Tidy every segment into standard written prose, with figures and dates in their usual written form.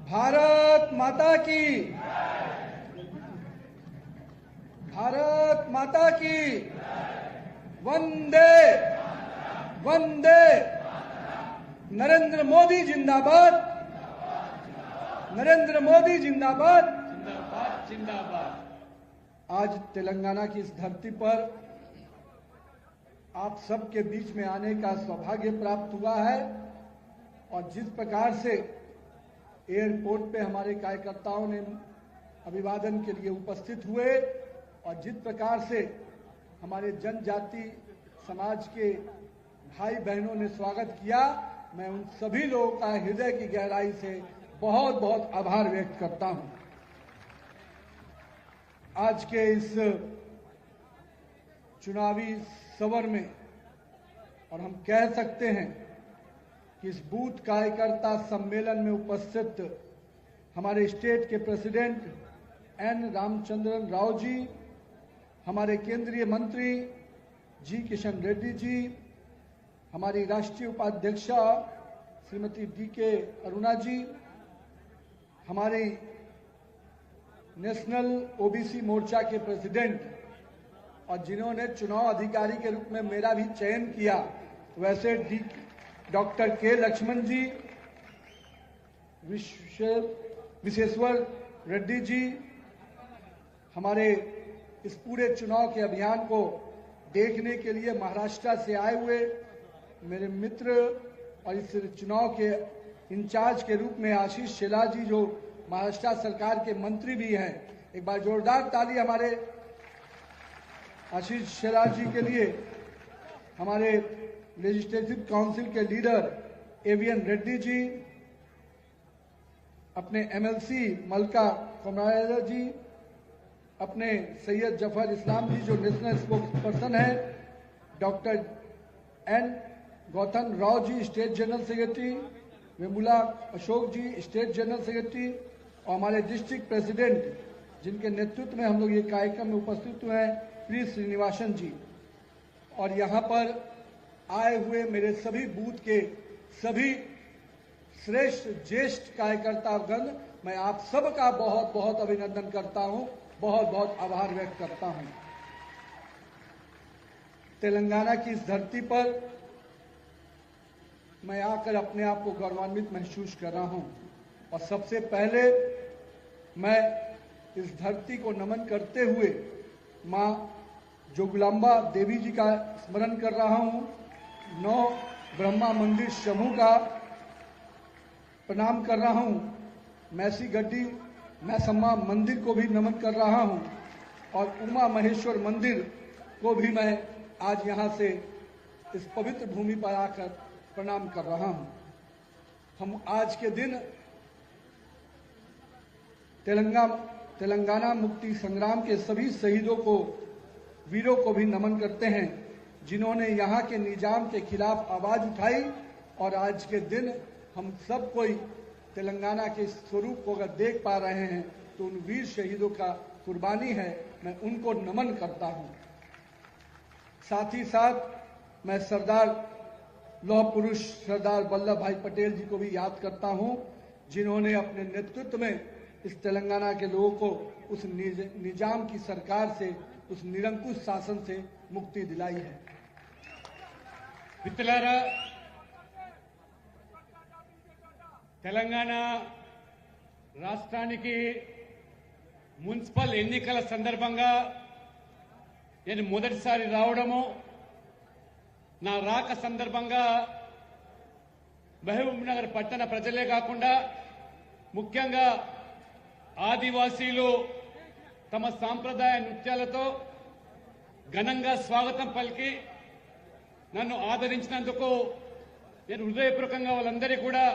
भारत माता की, भारत माता की, वंदे वंदे। नरेंद्र मोदी जिंदाबाद, नरेंद्र मोदी जिंदाबाद, जिंदाबाद जिंदाबाद। आज तेलंगाना की इस धरती पर आप सबके बीच में आने का सौभाग्य प्राप्त हुआ है और जिस प्रकार से एयरपोर्ट पे हमारे कार्यकर्ताओं ने अभिवादन के लिए उपस्थित हुए और जिस प्रकार से हमारे जनजाति समाज के भाई बहनों ने स्वागत किया, मैं उन सभी लोगों का हृदय की गहराई से बहुत बहुत आभार व्यक्त करता हूं। आज के इस चुनावी सवर में और हम कह सकते हैं कि इस बूथ कार्यकर्ता सम्मेलन में उपस्थित हमारे स्टेट के प्रेसिडेंट एन रामचंद्रन राव जी, हमारे केंद्रीय मंत्री जी किशन रेड्डी जी, हमारी राष्ट्रीय उपाध्यक्षा श्रीमती DK अरुणा जी, हमारे नेशनल OBC मोर्चा के प्रेसिडेंट और जिन्होंने चुनाव अधिकारी के रूप में मेरा भी चयन किया, वैसे डॉक्टर K लक्ष्मण जी, विशेश्वर रेड्डी जी, हमारे इस पूरे चुनाव के अभियान को देखने के लिए महाराष्ट्र से आए हुए मेरे मित्र और इस चुनाव के इंचार्ज के रूप में आशीष शेलार जी, जो महाराष्ट्र सरकार के मंत्री भी हैं। एक बार जोरदार ताली हमारे आशीष शेलार जी के लिए। हमारे लेजिस्लेटिव काउंसिल के लीडर AVN रेड्डी जी, अपने MLC मलका कमराया जी, अपने सैयद जफर इस्लाम जी जो नेशनल स्पोक्स पर्सन है, doctor N Gautam Rao ji state general secretary, Vemula Ashok ji state general secretary और हमारे डिस्ट्रिक्ट प्रेसिडेंट जिनके नेतृत्व में हम लोग ये कार्यक्रम में उपस्थित हुए हैं, प्री श्रीनिवासन जी, और यहाँ पर आए हुए मेरे सभी बूथ के सभी श्रेष्ठ ज्येष्ठ कार्यकर्तागण, मैं आप सबका बहुत बहुत अभिनंदन करता हूं, बहुत बहुत आभार व्यक्त करता हूं। तेलंगाना की इस धरती पर मैं आकर अपने आप को गौरवान्वित महसूस कर रहा हूं और सबसे पहले मैं इस धरती को नमन करते हुए मां जोगलांबा देवी जी का स्मरण कर रहा हूं, 9 ब्रह्मा मंदिर समूह का प्रणाम कर रहा हूं, मैसी गड्डी मैसम्मा मंदिर को भी नमन कर रहा हूं और उमा महेश्वर मंदिर को भी मैं आज यहां से इस पवित्र भूमि पर आकर प्रणाम कर रहा हूं। हम आज के दिन तेलंगाना मुक्ति संग्राम के सभी शहीदों को, वीरों को भी नमन करते हैं जिन्होंने यहाँ के निजाम के खिलाफ आवाज उठाई और आज के दिन हम सब कोई तेलंगाना के स्वरूप को अगर देख पा रहे हैं तो उन वीर शहीदों का कुर्बानी है, मैं उनको नमन करता हूं। साथ ही साथ मैं सरदार लौह पुरुष सरदार वल्लभ भाई पटेल जी को भी याद करता हूं, जिन्होंने अपने नेतृत्व में इस तेलंगाना के लोगों को उस निजाम की सरकार से, उस निरंकुश शासन से मुक्ति दिलाई है। मित्रुलारा, తెలంగాణ రాష్ట్రానికి మున్సిపల్ ఎన్నికల సందర్భంగా నేను మొదటిసారి రావడము, నా రాక సందర్భంగా మహబూబ్నగర్ పట్టణ ప్రజలే కాకుండా ముఖ్యంగా ఆదివాసీలు తమ సాంప్రదాయ నృత్యాలతో ఘనంగా స్వాగతం పలికి నన్ను ఆదరించినందుకు నేను హృదయపూర్వకంగా వాళ్ళందరికీ కూడా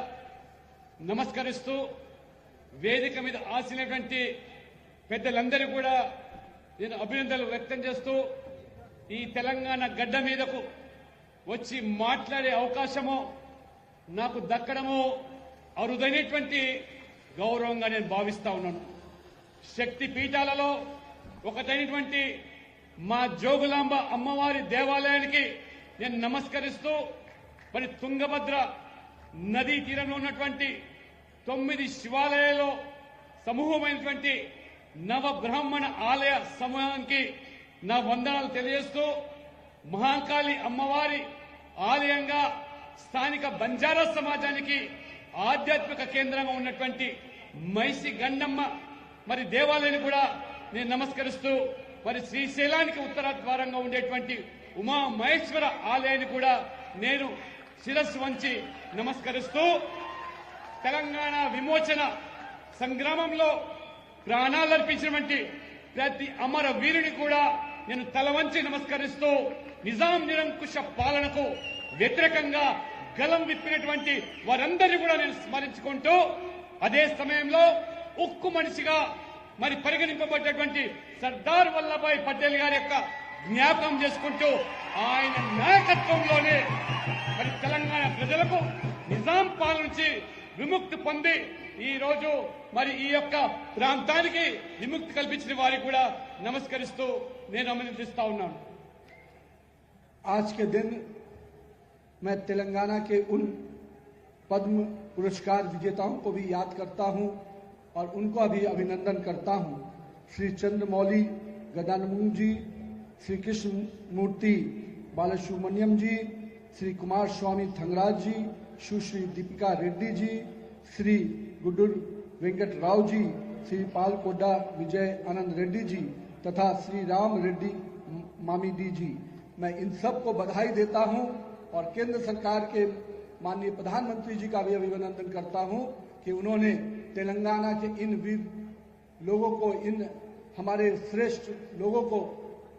నమస్కరిస్తూ, వేదిక మీద ఆశినటువంటి పెద్దలందరూ కూడా నేను అభినందనలు వ్యక్తం చేస్తూ, ఈ తెలంగాణ గడ్డ మీదకు వచ్చి మాట్లాడే అవకాశము నాకు దక్కడము అరుదైనటువంటి గౌరవంగా నేను భావిస్తా ఉన్నాను. శక్తి పీఠాలలో ఒకటైనటువంటి మా జోగులాంబ అమ్మవారి దేవాలయానికి నేను నమస్కరిస్తూ, మరి తుంగభద్ర నదీ తీరంలో ఉన్నటువంటి 9 శివాలయాల్లో సమూహమైనటువంటి నవ బ్రాహ్మణ ఆలయ సమూహానికి నా వందనాలు తెలియజేస్తూ మహాకాళి అమ్మవారి ఆలయంగా స్థానిక బంజారా సమాజానికి ఆధ్యాత్మిక కేంద్రంగా ఉన్నటువంటి మైసి గండమ్మ మరి దేవాలయాన్ని కూడా నేను నమస్కరిస్తూ మరి శ్రీశైలానికి ఉత్తర ద్వారంగా ఉండేటువంటి ఉమా మహేశ్వర ఆలయాన్ని కూడా నేను శిరస్సు వంచి నమస్కరిస్తూ తెలంగాణ విమోచన సంగ్రామంలో ప్రాణాలర్పించినటువంటి ప్రతి అమర వీరుని కూడా నేను తల వంచి నమస్కరిస్తూ నిజాం నిరంకుశ పాలనకు వ్యతిరేకంగా గలం విప్పినటువంటి వారందరినీ కూడా నేను స్మరించుకుంటూ అదే సమయంలో ఉక్కు మనిషిగా మరి పరిగణింపబడ్డటువంటి సర్దార్ వల్లభాయ్ పటేల్ గారి యొక్క జ్ఞాపకం చేసుకుంటూ ఆయన నాయకత్వంలోనే మరి తెలంగాణ ప్రజలకు నిజాం పాలన నుంచి విముక్తి పొంది ఈ రోజు మరి ఈ యొక్క ప్రాంతానికి విముక్తి కల్పించిన వారికి కూడా నమస్కరిస్తూ నేను అభినందిస్తా ఉన్నాను. आज के दिन मैं तेलंगाना के उन पद्म पुरस्कार विजेताओं को भी याद करता हूं और उनको भी अभिनंदन करता हूं. श्री चंद्रमौली गदानमू जी, श्री कृष्ण मूर्ति बालसुब्रमण्यम जी, श्री कुमार स्वामी थंगराज जी, सुश्री दीपिका रेड्डी जी, श्री गुड्डूर वेंकट राव जी, श्री पालकोड्डा विजय आनंद रेड्डी जी तथा श्री राम रेड्डी मामीडी जी, मैं इन सब को बधाई देता हूं और केंद्र सरकार के माननीय प्रधानमंत्री जी का भी अभिनंदन करता हूं कि उन्होंने तेलंगाना के इन वीर लोगों को, इन हमारे श्रेष्ठ लोगों को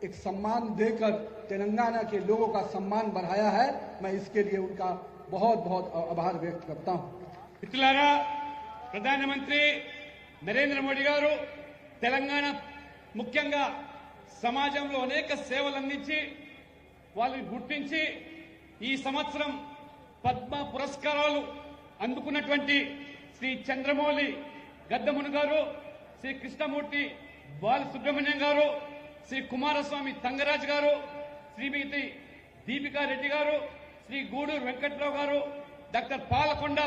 एक सम्मान देकर तेलंगाना के लोगों का सम्मान बढ़ाया है. मैं इसके लिए उनका बहुत बहुत आभार व्यक्त करता हूं. మిత్రులారా, ప్రధానమంత్రి నరేంద్ర మోడీ గారు తెలంగాణ ముఖ్యంగా సమాజంలో అనేక సేవలు అందించి వాళ్ళని గుర్తించి ఈ సంవత్సరం పద్మ పురస్కారాలు అందుకున్నటువంటి శ్రీ చంద్రమౌళి గద్దమును గారు, శ్రీ కృష్ణమూర్తి బాలసుబ్రహ్మణ్యం గారు, శ్రీ కుమారస్వామి తంగరాజ్ గారు, శ్రీమతి దీపికా రెడ్డి గారు, శ్రీ గూడూరు వెంకట్రావు గారు, డాక్టర్ పాలకొండ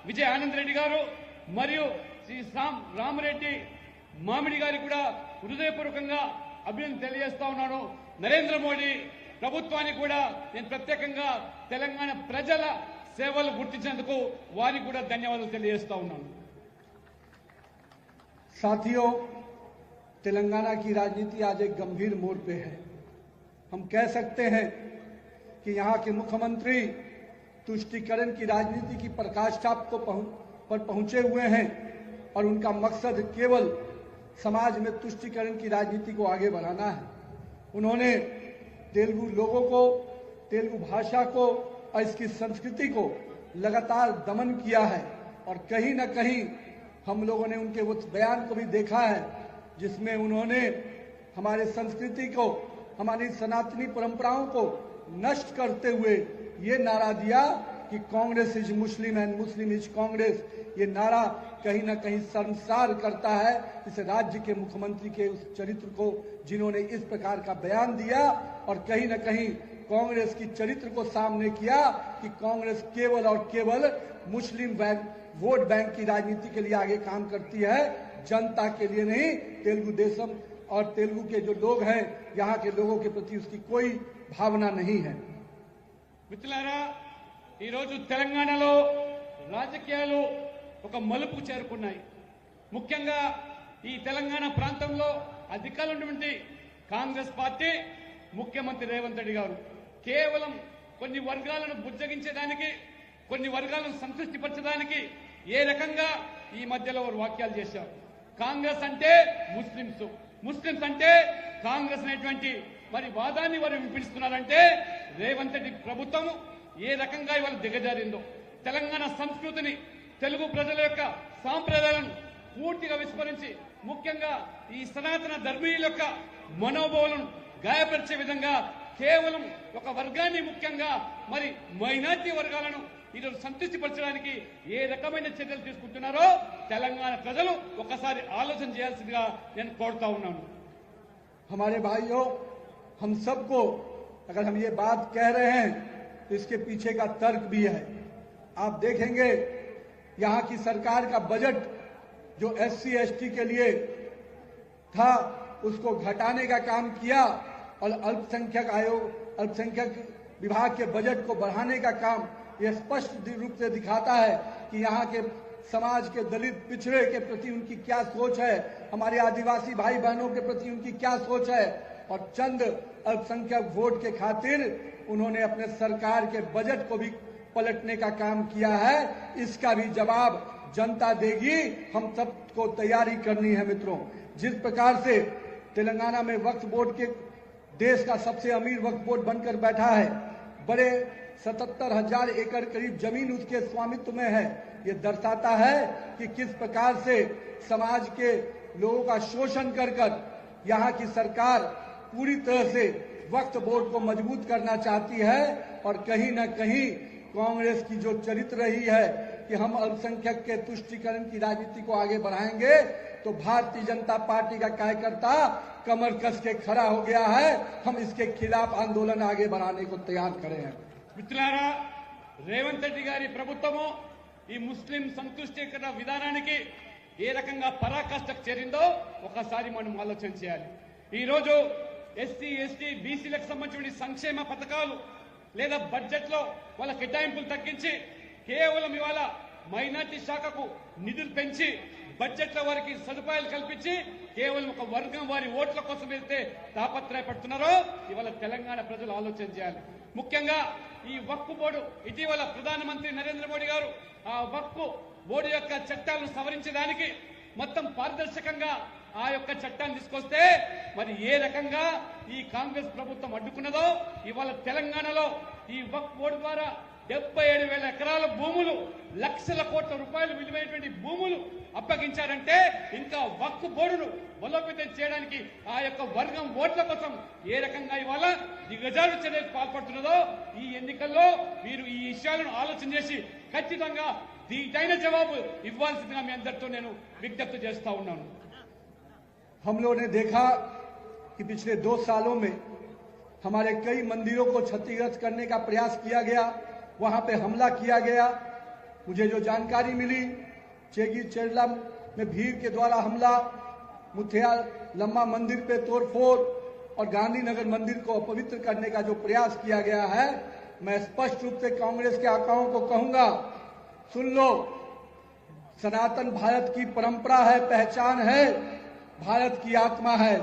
విజయ ఆనంద్ రెడ్డి గారు మరియు శ్రీ రామరెడ్డి మామిడి గారికి కూడా హృదయపూర్వకంగా అభినందన తెలియజేస్తా ఉన్నాను. నరేంద్ర మోడీ ప్రభుత్వానికి కూడా నేను ప్రత్యేకంగా తెలంగాణ ప్రజల సేవలు గుర్తించేందుకు వారికి కూడా ధన్యవాదాలు తెలియజేస్తా ఉన్నాను. साथियों, तेलंगाना की राजनीति आज एक गंभीर मोड़ पे है. हम कह सकते हैं कि यहाँ के मुख्यमंत्री तुष्टीकरण की राजनीति की पराकाष्ठा पर पहुंचे हुए हैं और उनका मकसद केवल समाज में तुष्टीकरण की राजनीति को आगे बढ़ाना है. उन्होंने तेलुगु लोगों को, तेलुगु भाषा को और इसकी संस्कृति को लगातार दमन किया है और कहीं न कहीं हम लोगों ने उनके उस बयान को भी देखा है जिसमें उन्होंने हमारे संस्कृति को, हमारी सनातनी परंपराओं को नष्ट करते हुए ये नारा दिया कि Congress is Muslim and Muslim is Congress. ये नारा कहीं न कहीं शर्मसार करता है इस राज्य के मुख्यमंत्री के उस चरित्र को जिन्होंने इस प्रकार का बयान दिया और कहीं न कहीं कांग्रेस की चरित्र को सामने किया कि कांग्रेस केवल और केवल मुस्लिम वोट बैंक की राजनीति के लिए आगे काम करती है, जनता के लिए नहीं. तेलुगु देशम और तेलुगु के जो लोग हैं, यहाँ के लोगों के प्रति उसकी कोई भावना नहीं है. మిత్రులారా, ఈరోజు తెలంగాణలో రాజకీయాలు ఒక మలుపు చేరుకున్నాయి. ముఖ్యంగా ఈ తెలంగాణ ప్రాంతంలో అధికారంలో ఉన్నటువంటి కాంగ్రెస్ పార్టీ, ముఖ్యమంత్రి రేవంత్ రెడ్డి గారు కేవలం కొన్ని వర్గాలను బుజ్జగించడానికి, కొన్ని వర్గాలను సంతృప్తిపరచడానికి ఏ రకంగా ఈ మధ్యలో వారు వాక్యాలు చేశారు. కాంగ్రెస్ అంటే ముస్లింస్, ముస్లింస్ అంటే కాంగ్రెస్ అనేటువంటి మరి వాదాన్ని వారు వినిపిస్తున్నారంటే రేవంత్ రెడ్డి ప్రభుత్వం ఏ రకంగా ఇవాళ దిగజారిందో, తెలంగాణ సంస్కృతిని, తెలుగు ప్రజల యొక్క సాంప్రదాయాలను పూర్తిగా విస్మరించి ముఖ్యంగా ఈ సనాతన ధర్మీయుల యొక్క మనోభావాలను గాయపరిచే విధంగా కేవలం ఒక వర్గాన్ని, ముఖ్యంగా మరి మైనార్టీ వర్గాలను ఈరోజు సంతృప్తిపరచడానికి ఏ రకమైన చర్యలు తీసుకుంటున్నారో తెలంగాణ ప్రజలు ఒకసారి ఆలోచన చేయాల్సిందిగా నేను కోరుతా ఉన్నాను. हमारे भाइयों, हम सबको अगर हम ये बात कह रहे हैं तो इसके पीछे का तर्क भी है. आप देखेंगे यहाँ की सरकार का बजट जो SC ST के लिए था उसको घटाने का काम किया और अल्पसंख्यक विभाग के बजट को बढ़ाने का काम यह स्पष्ट रूप से दिखाता है कि यहाँ के समाज के दलित पिछड़े के प्रति उनकी क्या सोच है, हमारे आदिवासी भाई बहनों के प्रति उनकी क्या सोच है। और चंद अल्पसंख्यक वोट के खातिर उन्होंने अपने सरकार के बजट को भी पलटने का काम किया है। इसका भी जवाब जनता देगी, हम सबको तैयारी करनी है। मित्रों, जिस प्रकार से तेलंगाना में वक्फ बोर्ड के देश का सबसे अमीर वक्फ बोर्ड बनकर बैठा है, बड़े 77,000 एकड़ करीब जमीन उसके स्वामित्व में है, ये दर्शाता है कि किस प्रकार से समाज के लोगों का शोषण कर यहाँ की सरकार पूरी तरह से वक्फ बोर्ड को मजबूत करना चाहती है। और कहीं न कहीं कांग्रेस की जो चरित्र रही है कि हम अल्पसंख्यक के तुष्टीकरण की राजनीति को आगे बढ़ाएंगे, तो भारतीय जनता पार्टी का कार्यकर्ता कमर कस के खड़ा हो गया है। हम इसके खिलाफ आंदोलन आगे बढ़ाने को तैयार खड़े हैं। మిత్రులారా, రేవంత్ రెడ్డి గారి ప్రభుత్వము ఈ ముస్లిం సంతుష్టీకరణ విధానానికి ఏ రకంగా పరాకాష్ఠకు చేరిందో ఒకసారి మనం ఆలోచన చేయాలి. ఈ రోజు SC ST BCలకు సంబంధించిన సంక్షేమ పథకాలు లేదా బడ్జెట్ లో వాళ్ళ కేటాయింపులు తగ్గించి కేవలం ఇవాళ మైనార్టీ శాఖకు నిధులు పెంచి బడ్జెట్ లో వారికి సదుపాయాలు కల్పించి కేవలం ఒక వర్గం వారి ఓట్ల కోసం వెళ్తే తాపత్రయపడుతున్నారో ఇవాళ తెలంగాణ ప్రజలు ఆలోచన చేయాలి. ముఖ్యంగా ఈ వక్ఫ్ బోర్డు ఇటీవల ప్రధానమంత్రి నరేంద్ర మోడీ గారు ఆ వక్ఫ్ బోర్డు యొక్క చట్టాలను సవరించడానికి మొత్తం పారదర్శకంగా ఆ యొక్క చట్టాన్ని తీసుకొస్తే మరి ఏ రకంగా ఈ కాంగ్రెస్ ప్రభుత్వం అడ్డుకున్నదో ఇవాళ తెలంగాణలో ఈ వక్ఫ్ బోర్డు ద్వారా 77,000 ఎకరాల భూములు, లక్షల కోట్ల రూపాయలు విలువైనటువంటి భూములు అప్పగించారంటే ఇంకా వక్ఫ్ బోర్డును బలోపేతం చేయడానికి ఆ యొక్క వర్గం ఓట్ల కోసం ఏ రకంగా ఇవాళ దిగజారు చర్యలకు పాల్పడుతున్నదో ఈ ఎన్నికల్లో మీరు ఈ విషయాలను ఆలోచన చేసి ఖచ్చితంగా దీటైన జవాబు ఇవ్వాల్సిందిగా మీ అందరితో నేను విజ్ఞప్తి చేస్తా ఉన్నాను. हम लोगों ने देखा कि पिछले 2 सालों में हमारे कई मंदिरों को क्षतिग्रस्त करने का प्रयास किया गया, वहां पे हमला किया गया। मुझे जो जानकारी मिली, चेगी चेरला में भीड़ के द्वारा हमला, मुथिया लम्मा मंदिर पे तोड़फोड़ और गांधीनगर मंदिर को अपवित्र करने का जो प्रयास किया गया है, मैं स्पष्ट रूप से कांग्रेस के आकाओं को कहूंगा, सुन लो, सनातन भारत की परंपरा है, पहचान है, भारत की आत्मा है।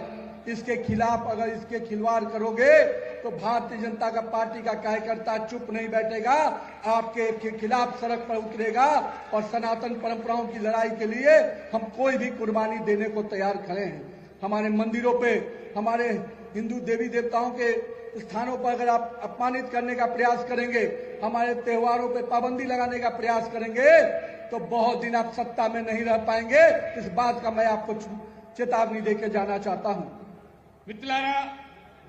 इसके खिलाफ अगर इसके खिलवाड़ करोगे तो भारतीय जनता का पार्टी का कार्यकर्ता चुप नहीं बैठेगा, आपके खिलाफ सड़क पर उतरेगा और सनातन परंपराओं की लड़ाई के लिए हम कोई भी कुर्बानी देने को तैयार खड़े हैं। हमारे मंदिरों पे, हमारे हिंदू देवी देवताओं के स्थानों पर अगर आप अपमानित करने का प्रयास करेंगे, हमारे त्योहारों पे पाबंदी लगाने का प्रयास करेंगे, तो बहुत दिन आप सत्ता में नहीं रह पाएंगे। इस बात का मैं आपको चेतावनी देकर जाना चाहता हूं. మిత్రులారా,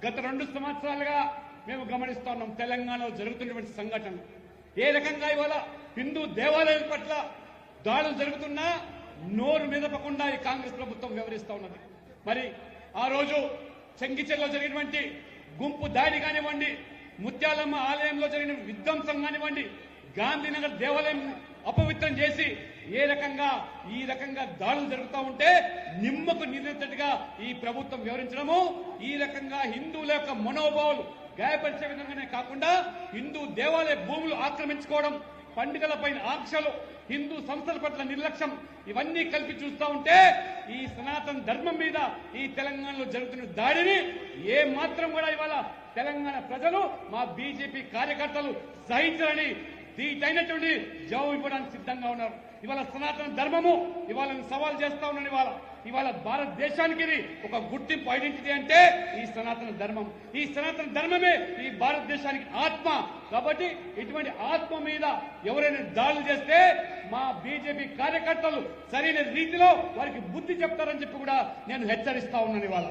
గత 2 సంవత్సరాలుగా మేము గమనిస్తా ఉన్నాం తెలంగాణలో జరుగుతున్నటువంటి సంఘటనలు. ఏ రకంగా ఇవాళ హిందూ దేవాలయాల పట్ల దాడులు జరుగుతున్నా నోరు మెదపకుండా ఈ కాంగ్రెస్ ప్రభుత్వం వ్యవహరిస్తా ఉన్నది. మరి ఆ రోజు చెంగిచెర్లో జరిగినటువంటి గుంపు దాడి కానివ్వండి, ముత్యాలమ్మ ఆలయంలో జరిగిన విధ్వంసం కానివ్వండి, గాంధీనగర్ దేవాలయం అపవిత్రం చేసి ఏ రకంగా ఈ రకంగా దాడులు జరుగుతూ ఉంటే నిమ్మకు నీరెత్తట్టుగా ఈ ప్రభుత్వం వివరించడము, ఈ రకంగా హిందువుల యొక్క మనోభావాలు గాయపరిచే విధంగానే కాకుండా హిందూ దేవాలయ భూములు ఆక్రమించుకోవడం, పండుగలపైన ఆంక్షలు, హిందూ సంస్థల పట్ల నిర్లక్ష్యం, ఇవన్నీ కలిపి చూస్తూ ఉంటే ఈ సనాతన ధర్మం మీద ఈ తెలంగాణలో జరుగుతున్న దాడిని ఏ మాత్రం కూడా ఇవాళ తెలంగాణ ప్రజలు, మా బీజేపీ కార్యకర్తలు సహించాలని దీటైనటువంటి జవాబు ఇవ్వడానికి సిద్ధంగా ఉన్నారు. ఇవాళ సనాతన ధర్మము ఇవాళ సవాల్ చేస్తా ఉన్నాను. ఇవాళ భారతదేశానికి ఒక గుర్తింపు, ఐడెంటిటీ అంటే ఈ సనాతన ధర్మం. ఈ సనాతన ధర్మమే ఈ భారతదేశానికి ఆత్మ. కాబట్టి ఇటువంటి ఆత్మ మీద ఎవరైనా దాడులు చేస్తే మా బీజేపీ కార్యకర్తలు సరైన రీతిలో వారికి బుద్ధి చెప్తారని చెప్పి కూడా నేను హెచ్చరిస్తా ఉన్నాను. ఇవాళ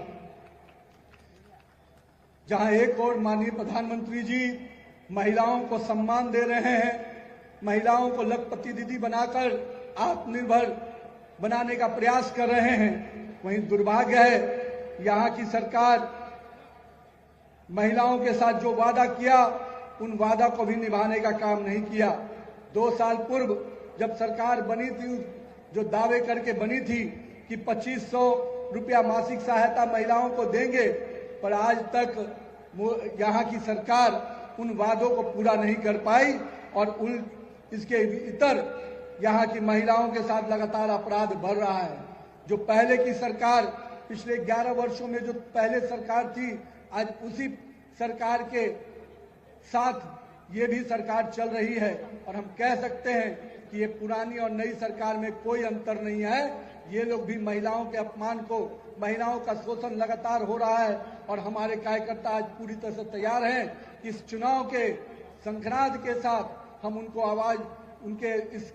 जहां एक और माननीय प्रधानमंत्री जी महिलाओं को सम्मान दे रहे हैं, महिलाओं को लखपति दीदी बनाकर आत्मनिर्भर बनाने का प्रयास कर रहे हैं, वहीं दुर्भाग्य है यहां की सरकार महिलाओं के साथ जो वादा किया उन वादा को भी निभाने का काम नहीं किया। 2 साल पूर्व जब सरकार बनी थी, जो दावे करके बनी थी कि 2500 रुपया मासिक सहायता महिलाओं को देंगे, पर आज तक यहाँ की सरकार उन वादों को पूरा नहीं कर पाई और इसके इतर यहाँ की महिलाओं के साथ लगातार अपराध बढ़ रहा है। जो पहले की सरकार, पिछले 11 वर्षों में जो पहले सरकार थी, आज उसी सरकार के साथ ये भी सरकार चल रही है और हम कह सकते हैं कि ये पुरानी और नई सरकार में कोई अंतर नहीं है। ये लोग भी महिलाओं के अपमान को, महिलाओं का शोषण लगातार हो रहा है और हमारे कार्यकर्ता आज पूरी तरह से तैयार हैं कि इस चुनाव के संक्रांत के साथ हम उनको आवाज, उनके इस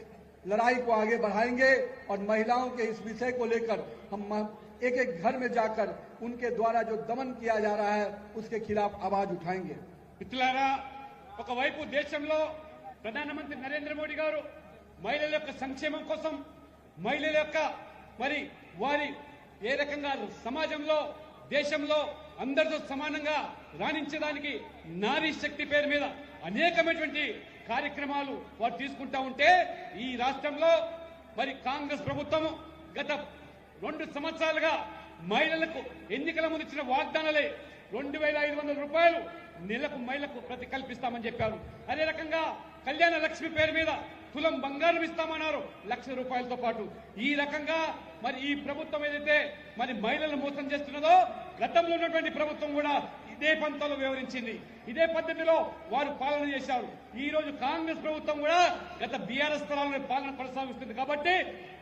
लड़ाई को आगे बढ़ाएंगे और महिलाओं के इस विषय को लेकर हम एक एक घर में जाकर उनके द्वारा जो दमन किया जा रहा है उसके खिलाफ आवाज उठाएंगे। మిత్రులారా, ఒకవైపు దేశంలో ప్రధానమంత్రి నరేంద్ర మోడీ గారు మహిళల యొక్క సంక్షేమం కోసం, మహిళల యొక్క మరి వారి ఏ రకంగా సమాజంలో దేశంలో అందరితో సమానంగా రాణించడానికి నారీ శక్తి పేరు మీద అనేకమైనటువంటి కార్యక్రమాలు వారు తీసుకుంటా ఉంటే, ఈ రాష్ట్రంలో మరి కాంగ్రెస్ ప్రభుత్వం గత 2 సంవత్సరాలుగా మహిళలకు ఎన్నికల ముందు ఇచ్చిన వాగ్దానాలే 2500 రూపాయలు నెలకు మహిళకు ప్రతి కల్పిస్తామని చెప్పారు. అదే రకంగా కళ్యాణ లక్ష్మి పేరు మీద తులం బంగారం ఇస్తామన్నారు 1,00,000 రూపాయలతో పాటు. ఈ రకంగా మరి ఈ ప్రభుత్వం ఏదైతే మరి మహిళలను మోసం చేస్తున్నదో, గతంలో ఉన్నటువంటి ప్రభుత్వం కూడా ఇదే పంతంలో వివరించింది, ఇదే పద్ధతిలో వారు పాలన చేశారు. ఈ రోజు కాంగ్రెస్ ప్రభుత్వం కూడా గత బీఆర్ఎస్ తరాలను పాలన కొనసాగిస్తుంది. కాబట్టి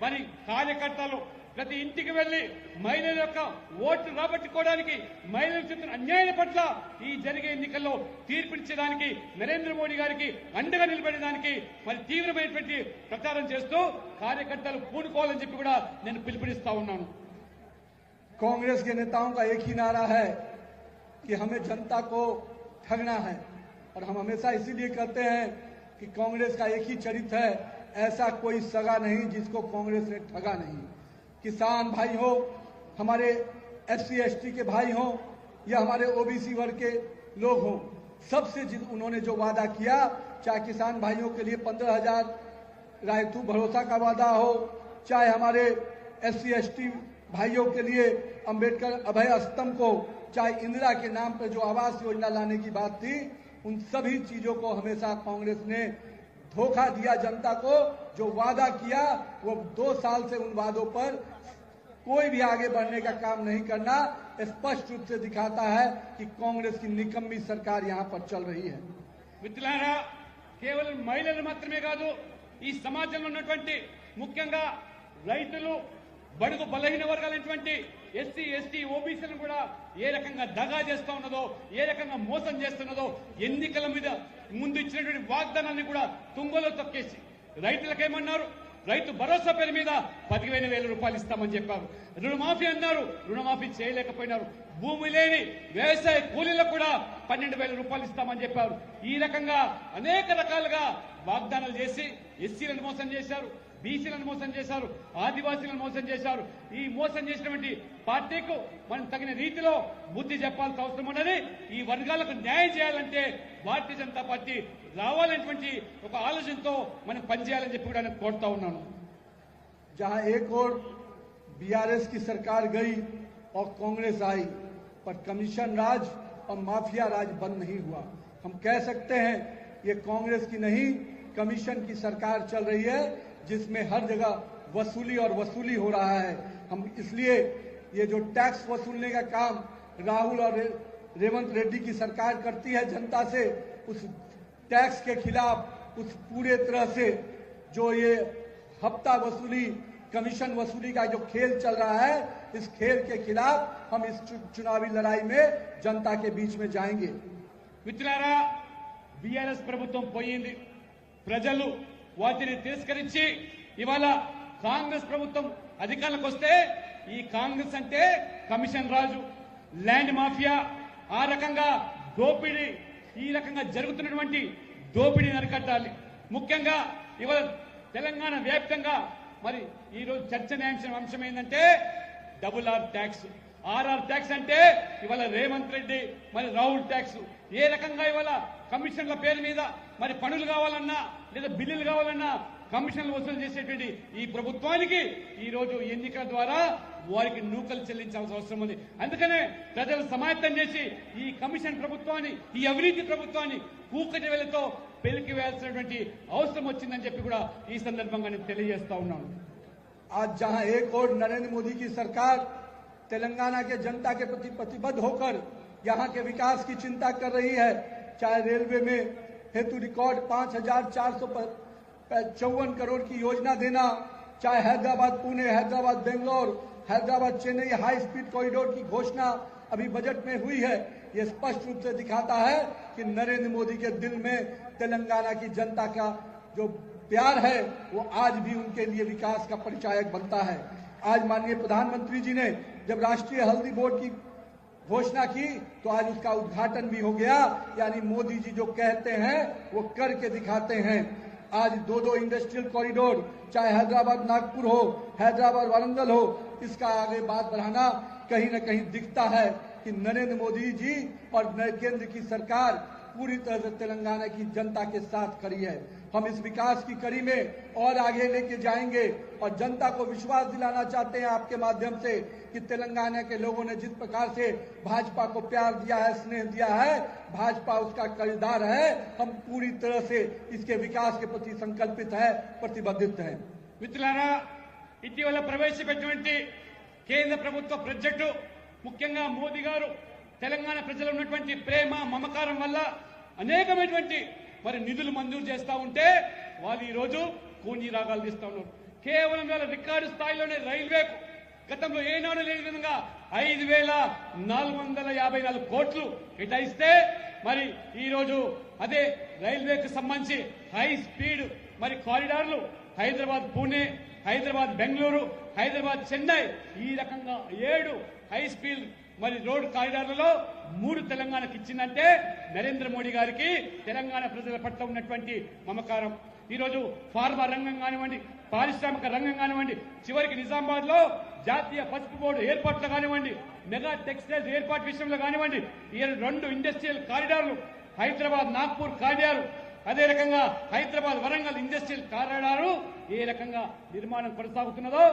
మరి కార్యకర్తలు ప్రతి ఇంటికి వెళ్లి మహిళల యొక్క ఓట్లు రాబట్టుకోవడానికి, మహిళలకు చెందిన అన్యాయం పట్ల ఈ జరిగే ఎన్నికల్లో తీర్పిచ్చేదానికి నరేంద్ర మోడీ గారికి అండగా నిలబడడానికి మరి తీవ్రమైనటువంటి ప్రచారం చేస్తూ కార్యకర్తలు పూనుకోవాలని చెప్పి కూడా నేను పిలుపునిస్తా ఉన్నాను. कांग्रेस के नेताओं का एक ही नारा है कि हमें जनता को ठगना है और हम हमेशा इसीलिए कहते हैं कि कांग्रेस का एक ही चरित्र है, ऐसा कोई सगा नहीं जिसको कांग्रेस ने ठगा नहीं। किसान भाई हो, हमारे SC ST के भाई हो या हमारे OBC वर्ग के लोग हों, सबसे उन्होंने जो वादा किया, चाहे किसान भाइयों के लिए 15,000 रायतू भरोसा का वादा हो, चाहे हमारे SC ST भाइयों के लिए अंबेडकर अभय स्तंभ को, चाहे इंदिरा के नाम पर जो आवास योजना लाने की बात थी, उन सभी चीजों को हमेशा कांग्रेस ने धोखा दिया जनता को। जो वादा किया वो 2 साल से उन वादों पर कोई भी आगे बढ़ने का काम नहीं करना स्पष्ट रूप से दिखाता है कि कांग्रेस की निकम्मी सरकार यहां पर चल रही है। మిత్రులారా, కేవలం మహిళలు మాత్రమే కాదు, ఈ సమాజంలో ఉన్నటువంటి ముఖ్యంగా రైతులు, బడుగు బలహీన వర్గాలైనటువంటి SC ST OBCలను కూడా ఏ రకంగా దగా చేస్తా ఉన్నదో, ఏ రకంగా మోసం చేస్తున్నదో, ఎన్నికల మీద ముందు ఇచ్చినటువంటి వాగ్దానాన్ని కూడా తుంగలో తొక్కేసి రైతులకేమన్నారు, రైతు భరోసా పేరు మీద 15,000 రూపాయలు ఇస్తామని చెప్పారు. రుణమాఫీ అన్నారు, రుణమాఫీ చేయలేకపోయినారు. భూమి లేని వ్యవసాయ కూలీలకు కూడా 12,000 రూపాయలు ఇస్తామని చెప్పారు. ఈ రకంగా అనేక రకాలుగా వాగ్దానాలు చేసి ఎస్సీలను మోసం చేశారు, బీసీలను మోసం చేశారు, ఆదివాసీలను మోసం చేశారు. ఈ మోసం చేసినటువంటి పార్టీకు మనం తగిన రీతిలో బుద్ధి చెప్పాల్సిన అవసరం ఉన్నది. ఈ వర్గాలకు న్యాయం చేయాలంటే భారతీయ జనతా పార్టీ రావాలనేటువంటి ఒక ఆలోచనతో మనం పనిచేయాలని చెప్పి కూడా నేను కోరుతా ఉన్నాను. जहां एक और BRS की सरकार गई और कांग्रेस आई, पर कमीशन राज और माफिया राज बंद नहीं हुआ। हम कह सकते हैं ये कांग्रेस की नहीं, कमीशन की सरकार चल रही है, जिसमें हर जगह वसूली और वसूली हो रहा है। हम इसलिए ये जो टैक्स वसूलने का काम राहुल और रेवंत रेड्डी की सरकार करती है जनता से, उस टैक्स के खिलाफ, उस पूरे तरह से जो ये हफ्ता वसूली, कमीशन वसूली का जो खेल चल रहा है, इस खेल के खिलाफ हम इस चुनावी लड़ाई में जनता के बीच में जाएंगे। మిత్రులారా, బీఆర్ఎస్ ప్రభుత్వం పోయింది, ప్రజలు వాటిని తిరస్కరించి ఇవాళ కాంగ్రెస్ ప్రభుత్వం అధికారంలోకి వస్తే, ఈ కాంగ్రెస్ అంటే కమిషన్ రాజు, ల్యాండ్ మాఫియా, ఆ రకంగా దోపిడీ, ఈ రకంగా జరుగుతున్నటువంటి దోపిడీని అరికట్టాలి. ముఖ్యంగా ఇవాళ తెలంగాణ వ్యాప్తంగా మరి ఈ రోజు చర్చనీయాంశం అంశం ఏంటంటే RR ట్యాక్స్. RR ట్యాక్స్ అంటే ఇవాళ రేవంత్ రెడ్డి మరి రాహుల్ ట్యాక్స్. ఏ రకంగా ఇవాళ కమిషన్ల పేరు మీద మరి పనులు కావాలన్నా లేదా బిల్లులు కావాలన్నా కమిషన్లు వసూలు చేసేటువంటి ఈ ప్రభుత్వానికి ఈ రోజు ఎన్నికల ద్వారా వారికి నూకలు చెల్లించాల్సిన అవసరం ఉంది. అందుకనే ప్రజలు సమాయత్తం చేసి ఈ కమిషన్ ప్రభుత్వాన్ని, ఈ అవినీతి ప్రభుత్వాన్ని కూకటి వేలతో పెలికి వేయాల్సినటువంటి అవసరం వచ్చిందని చెప్పి కూడా ఈ సందర్భంగా నేను తెలియజేస్తా ఉన్నాను. आज जहां एक और नरेंद्र मोदी की सरकार तेलंगाना के जनता के प्रति प्रतिबद्ध होकर यहां के विकास की चिंता कर रही है, चाहे रेलवे में हेतु रिकॉर्ड 5,454 करोड़ की योजना देना, चाहे Hyderabad Pune, Hyderabad Bangalore, Hyderabad Chennai high speed corridor की घोषणा अभी बजट में हुई है, ये स्पष्ट रूप से दिखाता है कि नरेंद्र मोदी के दिल में तेलंगाना की जनता का जो प्यार है वो आज भी उनके लिए विकास का परिचायक बनता है। आज माननीय प्रधानमंत्री जी ने जब राष्ट्रीय हल्दी बोर्ड की घोषणा की तो आज उसका उद्घाटन भी हो गया, यानी मोदी जी जो कहते हैं वो करके दिखाते हैं। आज दो इंडस्ट्रियल कॉरिडोर, चाहे हैदराबाद नागपुर हो, हैदराबाद वारंगल हो, इसका आगे बात बढ़ाना कहीं न कहीं दिखता है कि नरेंद्र मोदी जी और केंद्र की सरकार पूरी तरह से तेलंगाना की जनता के साथ खड़ी है। हम इस विकास की कड़ी में और आगे लेके जाएंगे और जनता को विश्वास दिलाना चाहते हैं आपके माध्यम से कि तेलंगाना के लोगों ने जिस प्रकार से भाजपा को प्यार दिया है, स्नेह दिया है, भाजपा उसका खरीदार है। हम पूरी तरह से इसके विकास के प्रति संकल्पित है, प्रतिबद्ध हैं। మిత్రులారా, ఇటీవల ప్రవేశపెట్టినటువంటి కేంద్ర ప్రభుత్వ ప్రాజెక్టు ముఖ్యంగా మోదీ గారు తెలంగాణ ప్రజలు ఉన్నటువంటి ప్రేమ మమకారం వల్ల అనేకమైనటువంటి మరి నిధులు మంజూరు చేస్తా ఉంటే వాళ్ళు ఈ రోజు కూని రాగాలు తీస్తా ఉన్నారు. కేవలం వేల రికార్డు స్థాయిలోనే రైల్వేకు గతంలో ఏనాడు లేని విధంగా 5,454 కోట్లు కేటాయిస్తే మరి ఈ రోజు అదే రైల్వేకు సంబంధించి హై స్పీడ్ మరి కారిడార్లు హైదరాబాద్ పూణే, హైదరాబాద్ బెంగళూరు, హైదరాబాద్ చెన్నై ఈ రకంగా 7 హై స్పీడ్ మరి రోడ్ కారిడార్లలో 3 తెలంగాణకు ఇచ్చిందంటే నరేంద్ర మోడీ గారికి తెలంగాణ ప్రజల పట్ల ఉన్నటువంటి మమకారం. ఈ రోజు ఫార్మా రంగం కానివ్వండి, పారిశ్రామిక రంగం కానివ్వండి, చివరికి నిజామాబాద్ లో జాతీయ పసుపు బోర్డు ఏర్పాట్లు కానివ్వండి, మెగా టెక్స్టైల్స్ ఏర్పాటు విషయంలో కానివ్వండి, ఈ 2 ఇండస్ట్రియల్ కారిడార్లు, హైదరాబాద్ నాగ్పూర్ కారిడార్, అదే రకంగా హైదరాబాద్ వరంగల్ ఇండస్ట్రియల్ కారిడారు ఏ రకంగా నిర్మాణం కొనసాగుతున్నదో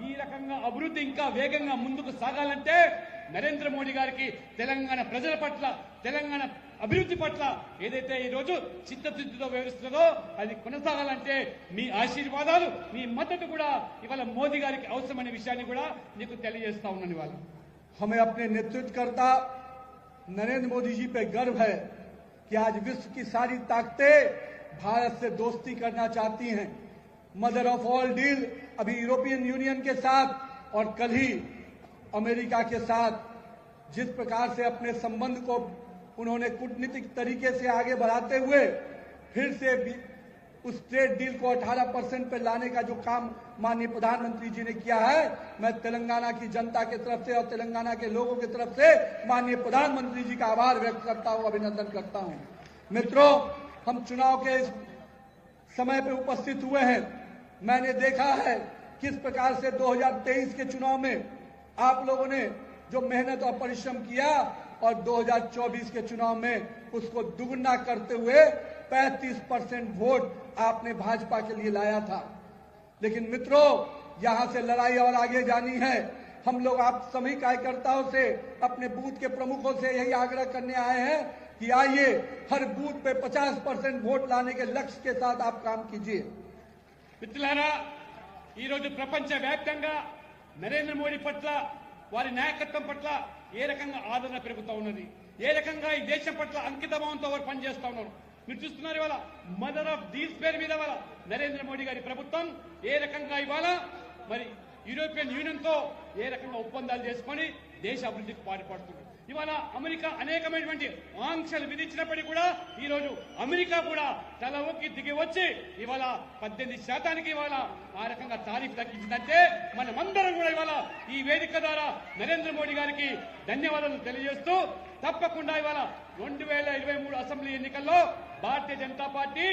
ఈ రకంగా అభివృద్ధి ఇంకా వేగంగా ముందుకు సాగాలంటే నరేంద్ర మోడీ గారికి తెలంగాణ ప్రజల పట్ల, తెలంగాణ అభివృద్ధి పట్ల ఏదైతే ఈ రోజు చిత్తశుద్ధితో వ్యవహరిస్తున్నదో అది కొనసాగాలంటే మీ ఆశీర్వాదాలు, మీ మద్దతు కూడా ఇవాళ మోదీ గారికి అవసరమనే విషయాన్ని కూడా మీకు తెలియజేస్తా ఉన్నాను. ఇవాళ हमें अपने नेतृत्वकर्ता नरेंद्र मोदी जी पे गर्व है कि आज विश्व की सारी ताकतें भारत से दोस्ती करना चाहती हैं। मदर ऑफ ऑल डील अभी यूरोपियन यूनियन के साथ और कल ही अमेरिका के साथ जिस प्रकार से अपने संबंध को उन्होंने कूटनीतिक तरीके से आगे बढ़ाते हुए फिर से उस ट्रेड डील को 18% पे लाने का जो काम माननीय प्रधानमंत्री जी ने किया है, मैं तेलंगाना की जनता की तरफ से और तेलंगाना के लोगों की तरफ से माननीय प्रधानमंत्री जी का आभार व्यक्त करता हूं, अभिनंदन करता हूं। मित्रों, हम चुनाव के इस समय पे उपस्थित हुए हैं। मैंने देखा है किस प्रकार से 2023 के चुनाव में आप लोगों ने जो मेहनत और परिश्रम किया और 2024 के चुनाव में उसको दुगुना करते हुए 35% वोट आपने भाजपा के लिए लाया था। लेकिन मित्रों, यहां से लड़ाई और आगे जानी है। हम लोग आप सभी कार्यकर्ताओं से, अपने बूथ के प्रमुखों से यही आग्रह करने आए हैं कि आइए हर बूथ पे 50% वोट लाने के लक्ष्य के साथ आप काम कीजिए। మిత్రులారా, ఈ రోజు ప్రపంచ వ్యాప్తంగా నరేంద్ర మోడీ పట్ల, వారి నాయకత్వం పట్ల ఏ రకంగా ఆదరణ పెరుగుతూ ఉన్నది, ఏ రకంగా ఈ దేశం పట్ల అంకితభావంతో వారు పనిచేస్తా ఉన్నారు. మీరు చూస్తున్నారు ఇవాళ మదర్ ఆఫ్ డీల్స్ పేరు మీద ఇవాళ నరేంద్ర మోడీ గారి ప్రభుత్వం ఏ రకంగా ఇవాళ మరి యూరోపియన్ యూనియన్ తో ఏ రకంగా ఒప్పందాలు చేసుకొని దేశ అభివృద్ధికి పాటుపడుతుంది. ఇవాళ అమెరికా అనేకమైనటువంటి ఆంక్షలు విధించినప్పటికీ కూడా ఈ రోజు అమెరికా కూడా తల ఒక్కి దిగి వచ్చి ఇవాళ 18% ఇవాళ ఆ రకంగా టారిఫ్ తగ్గించిందంటే మనమందరం కూడా ఇవాళ ఈ వేదిక ద్వారా నరేంద్ర మోడీ గారికి ధన్యవాదాలు తెలియజేస్తూ తప్పకుండా ఇవాళ 2023 అసెంబ్లీ ఎన్నికల్లో భారతీయ జనతా పార్టీ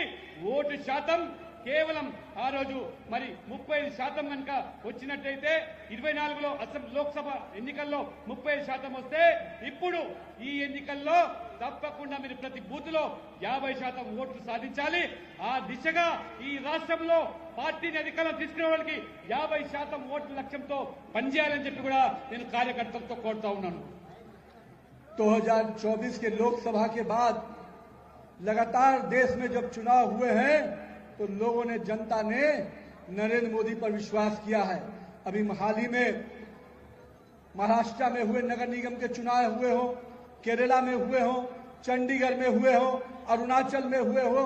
ఓటు శాతం కేవలం ఆ రోజు మరి 35% కనుక వచ్చినట్టయితే 24లో లోక్సభ ఎన్నికల్లో 35% వస్తే ఇప్పుడు ఈ ఎన్నికల్లో తప్పకుండా మీరు ప్రతి బూత్ లో 50% ఓట్లు సాధించాలి. ఆ దిశగా ఈ రాష్ట్రంలో పార్టీని అధికారం తీసుకునే వాళ్ళకి 50% ఓట్ల లక్ష్యంతో పనిచేయాలని చెప్పి కూడా నేను కార్యకర్తలతో కోరుతా ఉన్నాను. 2024 के लोकसभा के बाद लगातार देश में जब चुनाव हुए हैं तो लोगों ने, जनता ने नरेंद्र मोदी पर विश्वास किया है. अभी हाल ही में महाराष्ट्र में हुए नगर निगम के चुनाव हुए हो, केरला में हुए हो, चंडीगढ़ में हुए हो, अरुणाचल में हुए हो,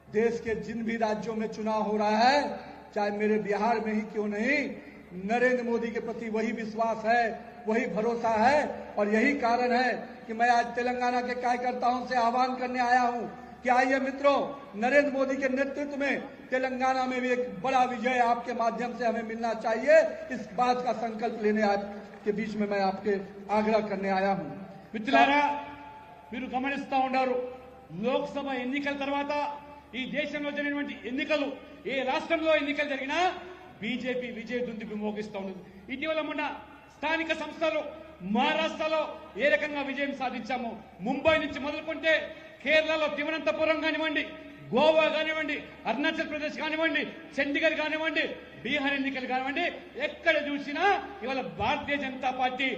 देश के जिन भी राज्यों में चुनाव हो रहा है, चाहे मेरे बिहार में ही क्यों नहीं, नरेंद्र मोदी के प्रति वही विश्वास है, वही भरोसा है. और यही कारण है कि मैं आज तेलंगाना के कार्यकर्ताओं से आह्वान करने आया हूं कि आइए मित्रों, नरेंद्र मोदी के नेतृत्व में तेलंगाना में भी एक बड़ा विजय आपके माध्यम से हमें मिलना चाहिए. इस बात का संकल्प लेने आपके बीच में मैं आपके आग्रह करने आया हूं. మిత్రులారా, మీరు గమనిస్తా ఉన్నారు, లోక్సభ ఎన్నికల తర్వాత ఈ దేశంలో జరిగినటువంటి ఎన్నికలు, ఏ రాష్ట్రంలో ఎన్నికలు జరిగినా బీజేపీ విజయ దుందుబి మోగిస్తూ ఉన్నది. ఇటీవల మొన్న స్థానిక సంస్థలు మహారాష్ట్రలో ఏ రకంగా విజయం సాధించాము, ముంబై నుంచి మొదలుకుంటే కేరళలో తిరువనంతపురం కానివ్వండి, గోవా కానివ్వండి, అరుణాచల్ ప్రదేశ్ కానివ్వండి, చండీగఢ్ కానివ్వండి, బీహార్ ఎన్నికలు కానివ్వండి, ఎక్కడ చూసినా ఇవాళ భారతీయ జనతా పార్టీ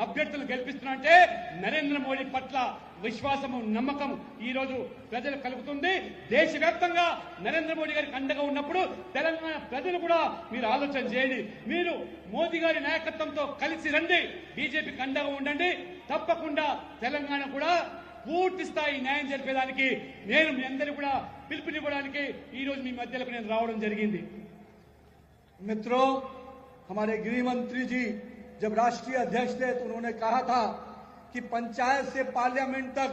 అభ్యర్థులు గెలిపిస్తున్నంటే నరేంద్ర మోడీ పట్ల విశ్వాసము, నమ్మకం ఈ రోజు ప్రజలు కలుగుతుంది. దేశవ్యాప్తంగా నరేంద్ర మోడీ గారికి అండగా ఉన్నప్పుడు తెలంగాణ ప్రజలు కూడా మీరు ఆలోచన చేయండి. మీరు మోదీ గారి నాయకత్వంతో కలిసి రండి, బీజేపీకి అండగా ఉండండి. తప్పకుండా తెలంగాణ కూడా పూర్తి స్థాయి న్యాయం జరిపేదానికి నేను మీ అందరూ కూడా పిలుపునివ్వడానికి ఈ రోజు మీ మధ్యలోకి నేను రావడం జరిగింది. मित्रों, हमारे गृह मंत्री जी जब राष्ट्रीय अध्यक्ष थे तो उन्होंने कहा था कि पंचायत से पार्लियामेंट तक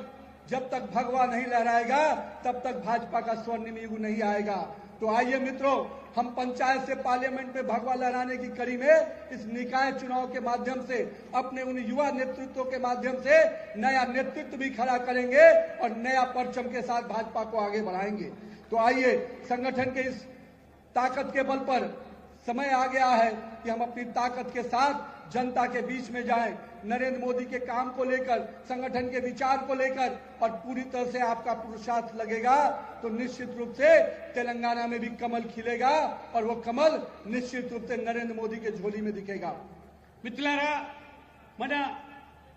जब तक भगवा नहीं लहराएगा तब तक भाजपा का स्वर्णिम युग नहीं आएगा. तो आइए मित्रों, हम पंचायत से पार्लियामेंट में भगवा लहराने की कड़ी में इस निकाय चुनाव के माध्यम से अपने उन युवा नेतृत्व के माध्यम से नया नेतृत्व भी खड़ा करेंगे और नया परचम के साथ भाजपा को आगे बढ़ाएंगे. तो आइए, संगठन के इस ताकत के बल पर समय आ गया है कि हम अपनी ताकत के साथ जनता के बीच में जाएं, नरेंद्र मोदी के काम को लेकर, संगठन के विचार को लेकर, और पूरी तरह से आपका पुरुषार्थ लगेगा तो निश्चित रूप से तेलंगाना में भी कमल खिलेगा और वो कमल निश्चित रूप से नरेंद्र मोदी के झोली में दिखेगा. మిత్రులారా, మన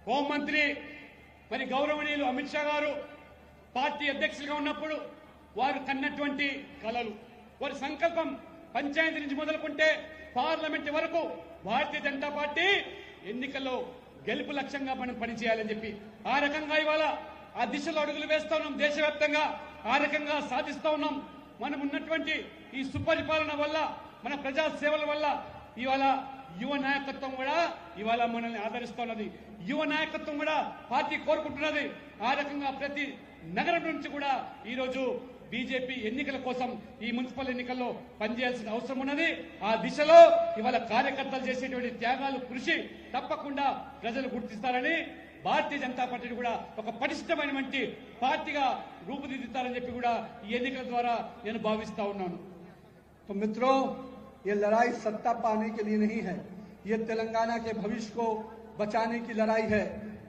హోంమంత్రి మరి గౌరవనీయులు అమిత్ షా గారు పార్టీ అధ్యక్షులుగా ఉన్నప్పుడు వారు కన్నటువంటి కలలు, వారి సంకల్పం పంచాయతీ నుంచి మొదలుకుంటే పార్లమెంట్ వరకు భారతీయ జనతా పార్టీ ఎన్నికల్లో గెలుపు లక్ష్యంగా మనం పనిచేయాలని చెప్పి ఆ రకంగా ఇవాళ ఆ దిశలో అడుగులు వేస్తా ఉన్నాం. దేశవ్యాప్తంగా ఆ రకంగా సాధిస్తా ఉన్నాం. మనం ఉన్నటువంటి ఈ సుపరిపాలన వల్ల, మన ప్రజా సేవల వల్ల ఇవాళ యువ నాయకత్వం కూడా ఇవాళ మనల్ని ఆదరిస్తున్నది. యువ నాయకత్వం కూడా పార్టీ కోరుకుంటున్నది. ఆ రకంగా ప్రతి నగరం నుంచి కూడా ఈరోజు బీజేపీ ఎన్నికల కోసం ఈ మున్సిపల్ ఎన్నికల్లో పనిచేయాల్సిన అవసరం ఉన్నది. ఆ దిశలో ఇవాళ కార్యకర్తలు చేసేటువంటి త్యాగాలు, కృషి తప్పకుండా ప్రజలు గుర్తిస్తారని, భారతీయ జనతా పార్టీని కూడా ఒక పటిష్టమైనటువంటి పార్టీగా రూపుదిద్దుతారని చెప్పి కూడా ఈ ఎన్నికల ద్వారా నేను భావిస్తా ఉన్నాను. तो मित्रों, ये लड़ाई सत्ता पाने के लिए नहीं है, ये तेलंगाना के भविष्य को बचाने की लड़ाई है.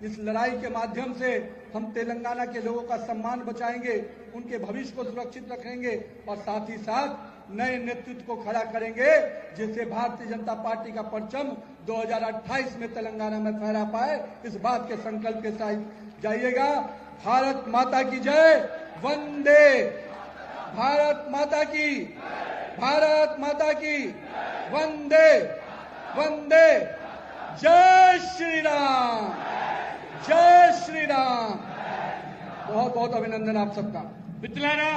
इस लड़ाई के माध्यम से हम तेलंगाना के लोगों का सम्मान बचाएंगे, उनके भविष्य को सुरक्षित रखेंगे और साथ ही साथ नए नेतृत्व को खड़ा करेंगे, जिससे भारतीय जनता पार्टी का परचम 2028 में तेलंगाना में फहरा पाए. इस बात के संकल्प के साथ जाइएगा. भारत माता की जय. वंदे भारत माता की, भारत माता की, वंदे वंदे. जय श्री राम, जय श्री राम. बहुत बहुत अभिनंदन आप सबका. మిత్రులారా,